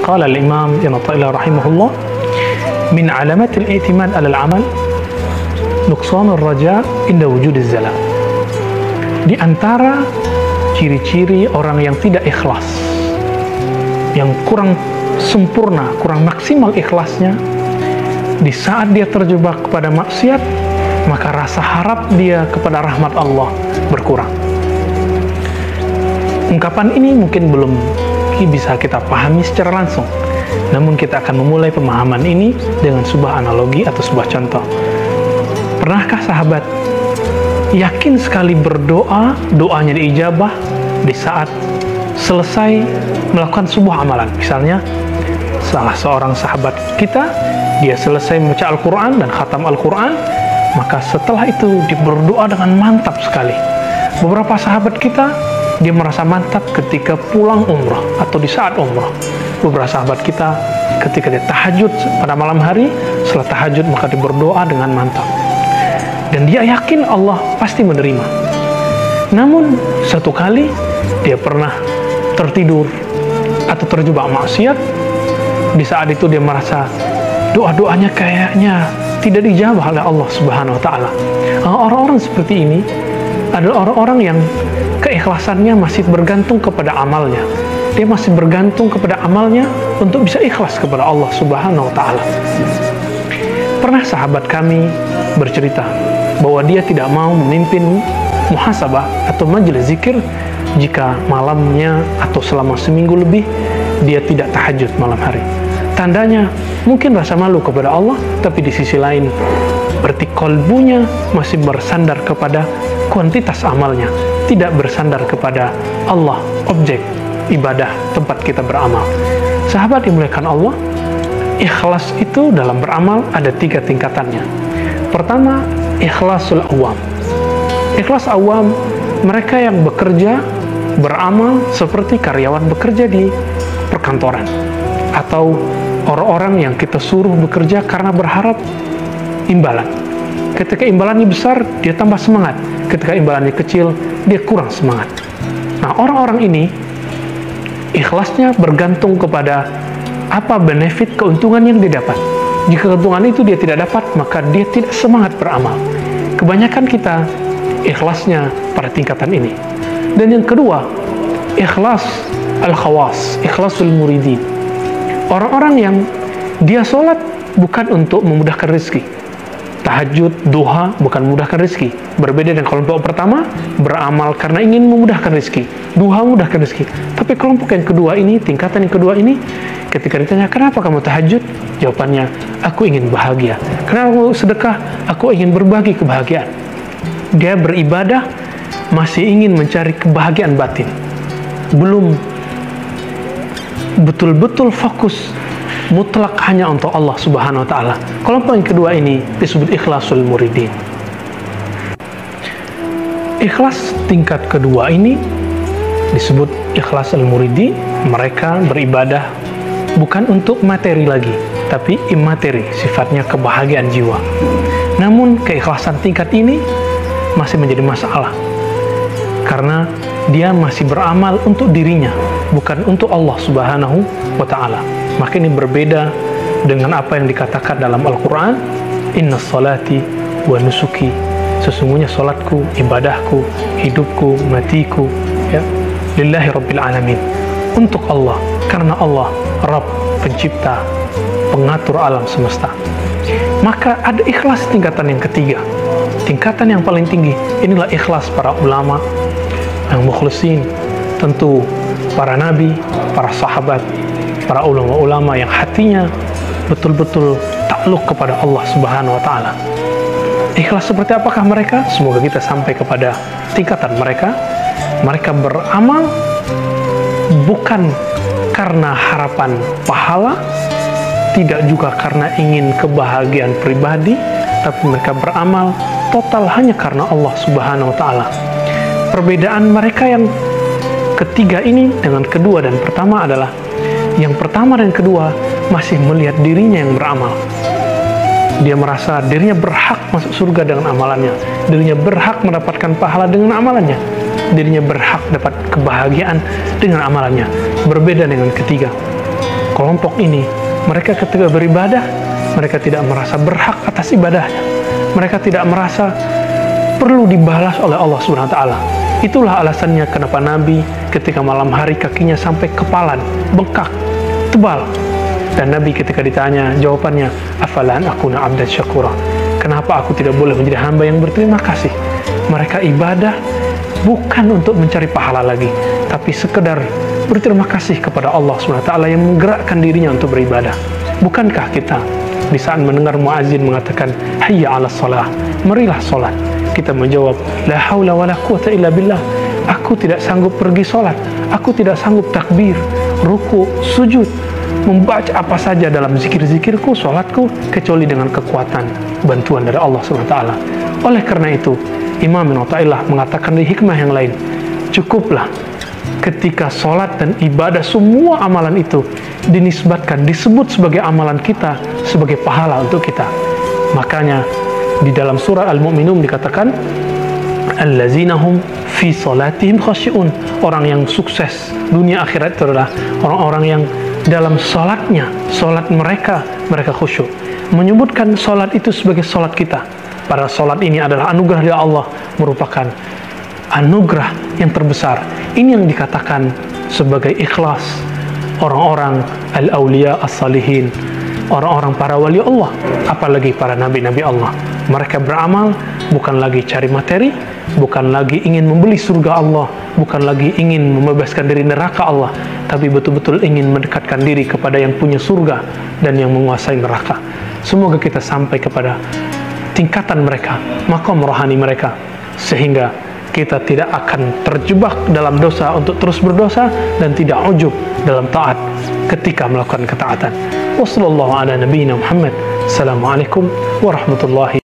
qala al-imam Ibnu Athaillah rahimahullah, min alamatil i'timad 'ala al-'amal nuqsanur raja inda wujudiz zalal. Di antara ciri-ciri orang yang tidak ikhlas, yang kurang sempurna, kurang maksimal ikhlasnya, di saat dia terjebak kepada maksiat, maka rasa harap dia kepada rahmat Allah berkurang. Ungkapan ini mungkin belum bisa kita pahami secara langsung, namun kita akan memulai pemahaman ini dengan sebuah analogi atau sebuah contoh. Pernahkah sahabat yakin sekali berdoa, doanya diijabah di saat selesai melakukan sebuah amalan? Misalnya, salah seorang sahabat kita, dia selesai membaca Al-Quran dan khatam Al-Quran, maka setelah itu dia berdoa dengan mantap sekali. Beberapa sahabat kita, dia merasa mantap ketika pulang umrah atau di saat umrah. Beberapa sahabat kita, ketika dia tahajud pada malam hari, setelah tahajud maka dia berdoa dengan mantap. Dan dia yakin Allah pasti menerima. Namun, satu kali dia pernah tertidur atau terjebak maksiat. Di saat itu dia merasa doa-doanya kayaknya tidak dijawab oleh Allah Subhanahu wa Ta'ala. Orang-orang seperti ini adalah orang-orang yang keikhlasannya masih bergantung kepada amalnya. Dia masih bergantung kepada amalnya untuk bisa ikhlas kepada Allah Subhanahu wa Ta'ala. Pernah sahabat kami bercerita bahwa dia tidak mau memimpin muhasabah atau majelis zikir jika malamnya atau selama seminggu lebih dia tidak tahajud malam hari. Tandanya mungkin rasa malu kepada Allah, tapi di sisi lain berarti kolbunya masih bersandar kepada kuantitas amalnya, tidak bersandar kepada Allah, objek ibadah tempat kita beramal. Sahabat dimuliakan Allah, ikhlas itu dalam beramal ada 3 tingkatannya. Pertama, ikhlasul awam. Ikhlas awam, mereka yang bekerja, beramal seperti karyawan bekerja di perkantoran, atau orang-orang yang kita suruh bekerja karena berharap imbalan. Ketika imbalannya besar, dia tambah semangat. Ketika imbalannya kecil, dia kurang semangat. Nah, orang-orang ini ikhlasnya bergantung kepada apa benefit, keuntungan yang dia dapat. Jika keuntungan itu dia tidak dapat, maka dia tidak semangat beramal. Kebanyakan kita ikhlasnya pada tingkatan ini. Dan yang kedua, ikhlas al-khawas, ikhlasul muridin. Orang-orang yang dia sholat bukan untuk memudahkan rezeki. Tahajud, duha bukan memudahkan rezeki. Berbeda dengan kelompok pertama, beramal karena ingin memudahkan rezeki. Duha memudahkan rezeki. Tapi kelompok yang kedua ini, tingkatan yang kedua ini, ketika ditanya, kenapa kamu tahajud? Jawabannya, aku ingin bahagia. Kenapa kamu sedekah? Aku ingin berbagi kebahagiaan. Dia beribadah, masih ingin mencari kebahagiaan batin. Belum betul-betul fokus mutlak hanya untuk Allah Subhanahu wa Ta'ala. Kelompok yang kedua ini disebut ikhlasul muridin. Ikhlas tingkat kedua ini disebut ikhlasul muridin. Mereka beribadah bukan untuk materi lagi, tapi imateri, sifatnya kebahagiaan jiwa. Namun keikhlasan tingkat ini masih menjadi masalah, karena dia masih beramal untuk dirinya, bukan untuk Allah Subhanahu wa Ta'ala. Maka ini berbeda dengan apa yang dikatakan dalam Al-Quran, inna salati wa nusuki, sesungguhnya salatku, ibadahku, hidupku, matiku, ya, lillahi rabbil alamin, untuk Allah, karena Allah Rabb, pencipta, pengatur alam semesta. Maka ada ikhlas tingkatan yang ketiga, tingkatan yang paling tinggi. Inilah ikhlas para ulama yang mukhlisin, tentu para nabi, para sahabat, para ulama-ulama yang hatinya betul-betul takluk kepada Allah Subhanahu wa Ta'ala. Ikhlas seperti apakah mereka? Semoga kita sampai kepada tingkatan mereka. Mereka beramal bukan karena harapan pahala, tidak juga karena ingin kebahagiaan pribadi, tapi mereka beramal total hanya karena Allah Subhanahu wa Ta'ala. Perbedaan mereka yang ketiga ini dengan kedua dan pertama adalah, yang pertama dan kedua masih melihat dirinya yang beramal. Dia merasa dirinya berhak masuk surga dengan amalannya, dirinya berhak mendapatkan pahala dengan amalannya, dirinya berhak dapat kebahagiaan dengan amalannya. Berbeda dengan ketiga. kelompok ini, mereka ketika beribadah, mereka tidak merasa berhak atas ibadahnya. Mereka tidak merasa perlu dibalas oleh Allah SWT. Itulah alasannya kenapa Nabi ketika malam hari kakinya sampai kepalan, bengkak, tebal. Dan Nabi ketika ditanya, jawabannya, afalan akuna abdan syakura. Kenapa aku tidak boleh menjadi hamba yang berterima kasih? Mereka ibadah bukan untuk mencari pahala lagi, tapi sekedar berterima kasih kepada Allah SWT yang menggerakkan dirinya untuk beribadah. Bukankah kita di saat mendengar muazin mengatakan hayya 'alas shalah, marilah salat, kita menjawab la haula wala quwata illa billah, aku tidak sanggup pergi salat, aku tidak sanggup takbir, ruku, sujud, membaca apa saja dalam zikir-zikirku, salatku, kecuali dengan kekuatan bantuan dari Allah SWT. Oleh karena itu, Imam Ibnu Athaillah mengatakan di hikmah yang lain, cukuplah ketika sholat dan ibadah, semua amalan itu dinisbatkan, disebut sebagai amalan kita, sebagai pahala untuk kita. Makanya di dalam surah Al-Mu'minun dikatakan allazina hum fi salatihim khasyi'un. Orang yang sukses dunia akhirat itu adalah orang-orang yang dalam sholatnya, sholat mereka khusyuk. Menyebutkan sholat itu sebagai sholat kita. Padahal sholat ini adalah anugerah dari Allah, merupakan anugerah yang terbesar. Ini yang dikatakan sebagai ikhlas orang-orang al-awliya as-salihin, orang-orang para wali Allah, apalagi para nabi-nabi Allah. Mereka beramal bukan lagi cari materi, bukan lagi ingin membeli surga Allah, bukan lagi ingin membebaskan dari neraka Allah, tapi betul-betul ingin mendekatkan diri kepada yang punya surga dan yang menguasai neraka. Semoga kita sampai kepada tingkatan mereka, maqam rohani mereka, sehingga kita tidak akan terjebak dalam dosa untuk terus berdosa dan tidak ujub dalam taat ketika melakukan ketaatan. Wassallallahu ala nabiyina Muhammad. Assalamualaikum warahmatullahi